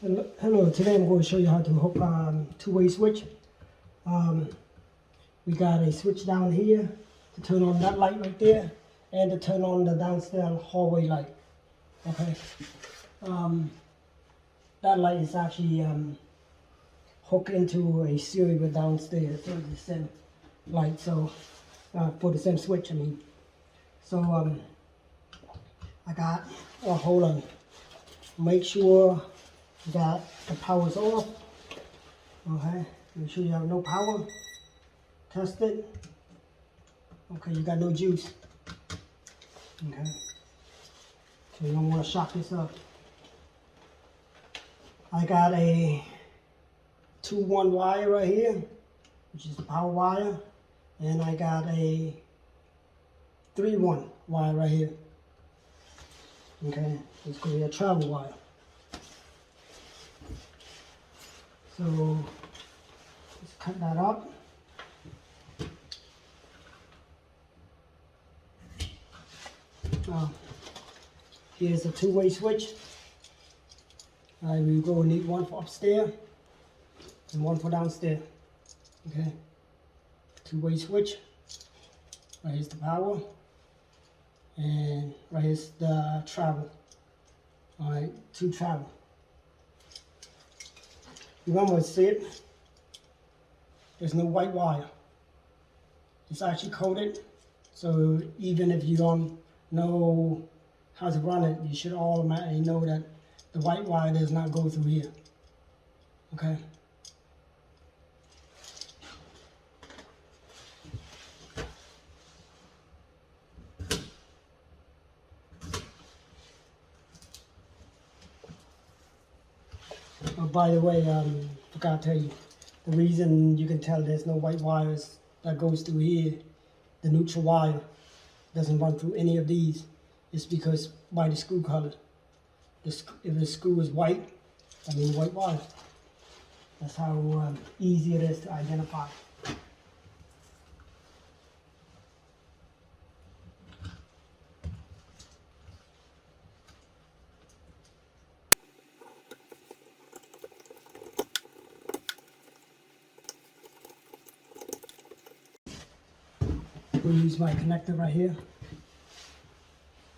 Hello, today I'm going to show you how to hook two-way switch. We got a switch down here to turn on that light right there and to turn on the downstairs hallway light. Okay. That light is actually hooked into a series with downstairs, so it's the same light, so for the same switch, I mean. So I got, oh, hold on. Make sure that the power is off. Okay, make sure you have no power. Test it. Okay, you got no juice. Okay, so you don't want to shock this up. I got a 2-1 wire right here, which is the power wire, and I got a 3-1 wire right here. Okay, it's going to be a travel wire. So let's cut that up. Now, here's a two-way switch. We will need one for upstairs and one for downstairs. Okay, two-way switch. Right here's the power, and right here's the travel. All right, two travel. Remember, see it? There's no white wire. It's actually coated, so even if you don't know how to run it, you should automatically know that the white wire does not go through here. Okay? Oh, by the way, forgot to tell you, the reason you can tell there's no white wires that goes through here, the neutral wire doesn't run through any of these, is because by the screw color. If the screw is white, I mean white wire. That's how easy it is to identify. We'll use my connector right here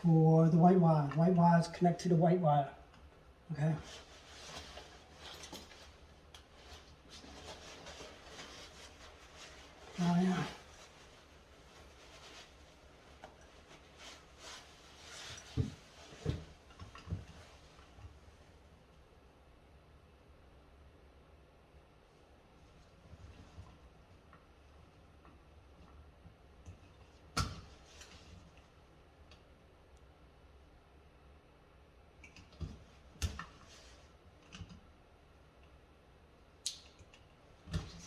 for the white wire. White wires connect to the white wire. Okay. Oh yeah.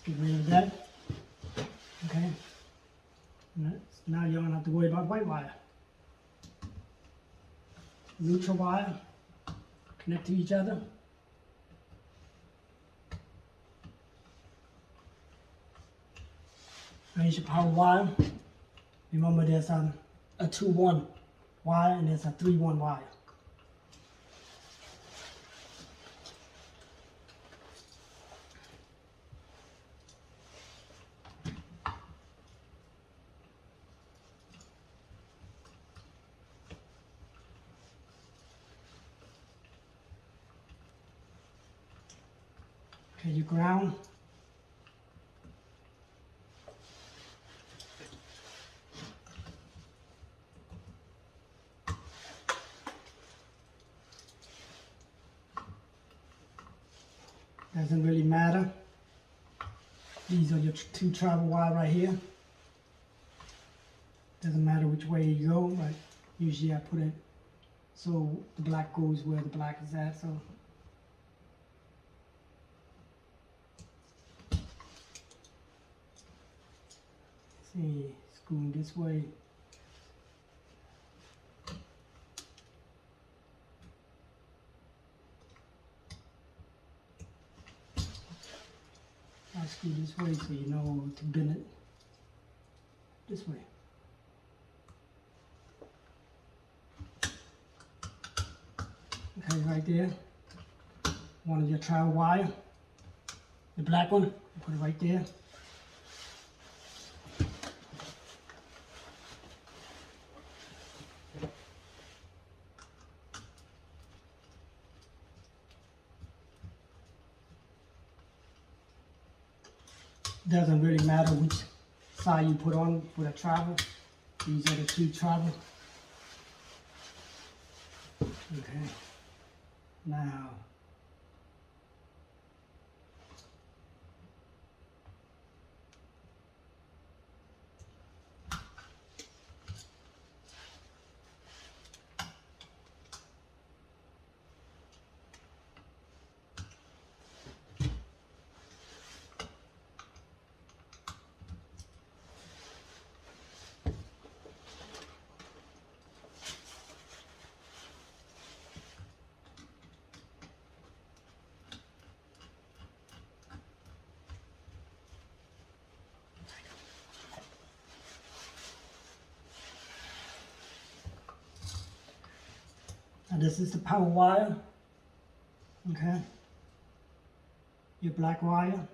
Get rid of that. Okay. Now you don't have to worry about white wire. Neutral wire connect to each other. Here's your power wire. Remember, there's a 2-1 wire and there's a 3-1 wire. Okay, your ground. Doesn't really matter. These are your two travel wire right here. Doesn't matter which way you go, but usually I put it so the black goes where the black is at. So see, it's going this way. I screw this way so you know to bend it this way. Okay, right there. one of your travel wire, the black one, put it right there. Doesn't really matter which side you put on for the travel. These are the two travel. Okay. Now, this is the power wire. Okay. Your black wire.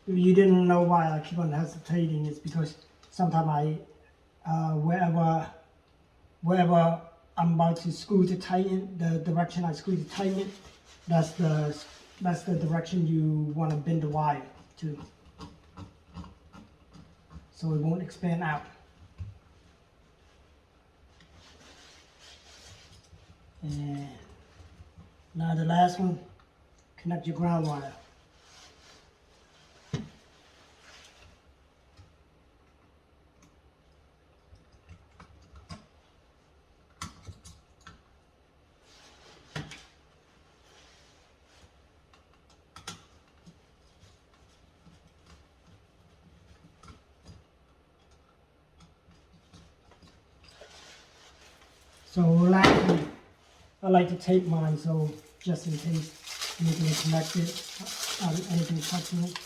If you didn't know why I keep on hesitating, it's because sometimes wherever I'm about to screw to tighten, the direction I screw to tighten it, that's the direction you want to bend the wire to, so it won't expand out. And now the last one, connect your ground wire. So lastly, I like to tape mine, so just in case anything is connected, anything touching it.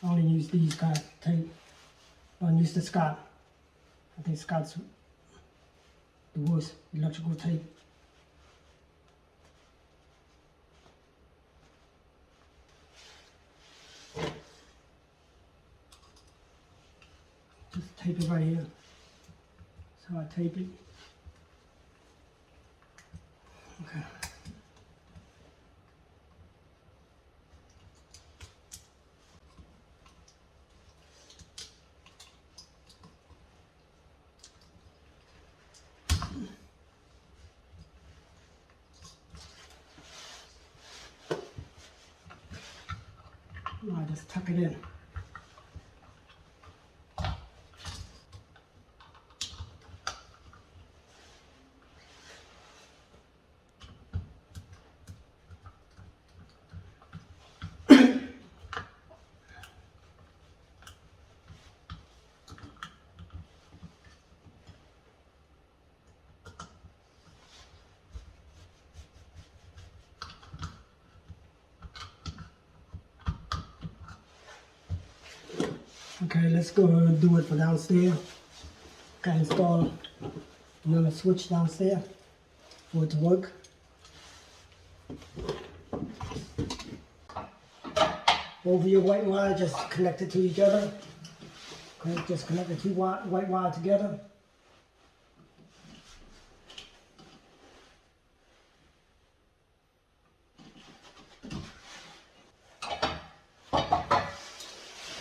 I only use these kind of tape. Don't use the Scott. I think Scott's the worst electrical tape. Just tape it right here. So I tape it. Okay. Now I just tuck it in. Okay, let's go do it for downstairs. Okay, install another switch downstairs for it to work. Both of your white wire just connected to each other. Okay, just connect the two white wire together.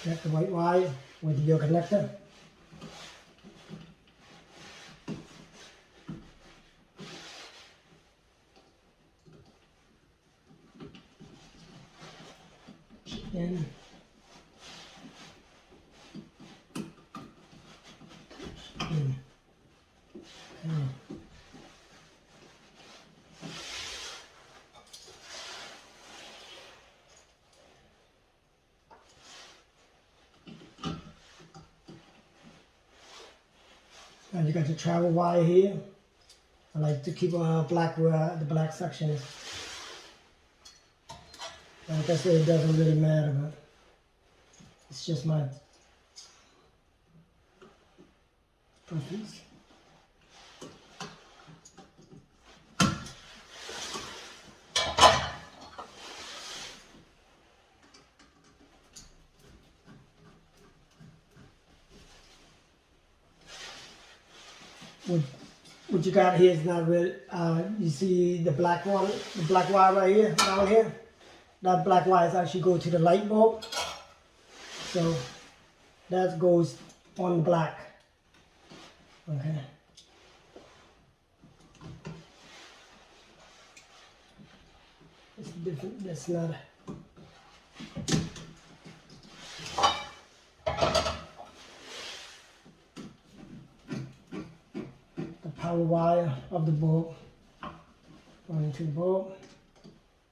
Connect the white wire with your connector. Then And you got the travel wire here. I like to keep black where the black section is. Like I said, it doesn't really matter, but it's just my preference. What you got here is not really, you see the black one, the black wire right here, down here? That black wire is actually go to the light bulb. So that goes on black. Okay. It's different, that's not power wire of the bulb going to the bulb,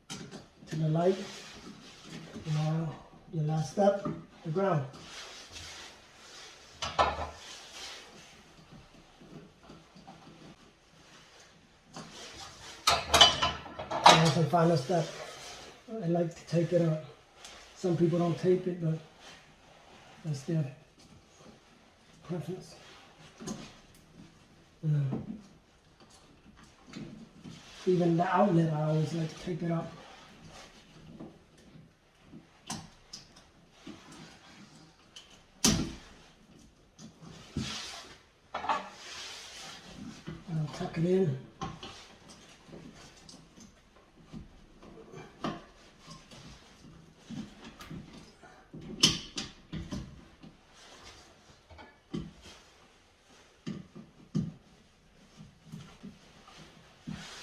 to the light. Now your last step, the ground. And that's the final step. I like to tape it up. Some people don't tape it, but that's their preference. Even the outlet, I always like to take it up. I'll tuck it in.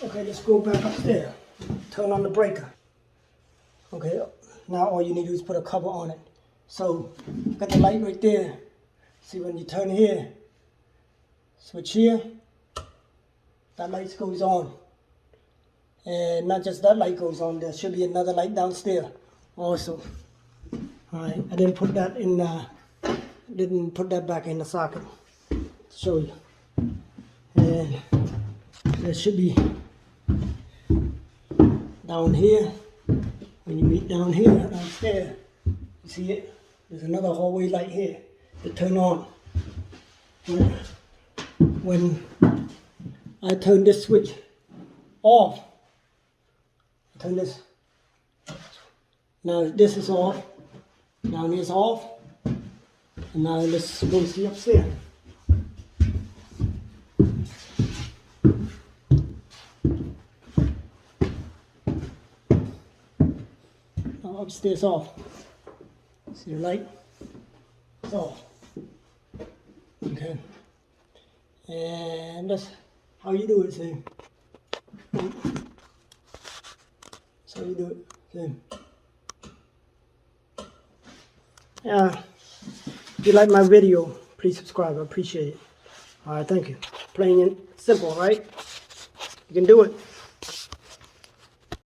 Okay, let's go back upstairs. Turn on the breaker. Okay, now all you need to do is put a cover on it. So, got the light right there. See, when you turn here, switch here, that light goes on. And not just that light goes on, there should be another light downstairs also. Alright, I didn't put that in, didn't put that back in the socket to show you. And there should be down here, when you meet down here, downstairs, you see it? There's another hallway light here to turn on. When I turn this switch off, turn this, now this is off, down here is off, and now let's go see upstairs. Upstairs off. See the light? It's off. Okay. And that's how you do it, see? That's how you do it, see? Yeah. If you like my video, please subscribe. I appreciate it. Alright, thank you. Plain and simple, right? You can do it.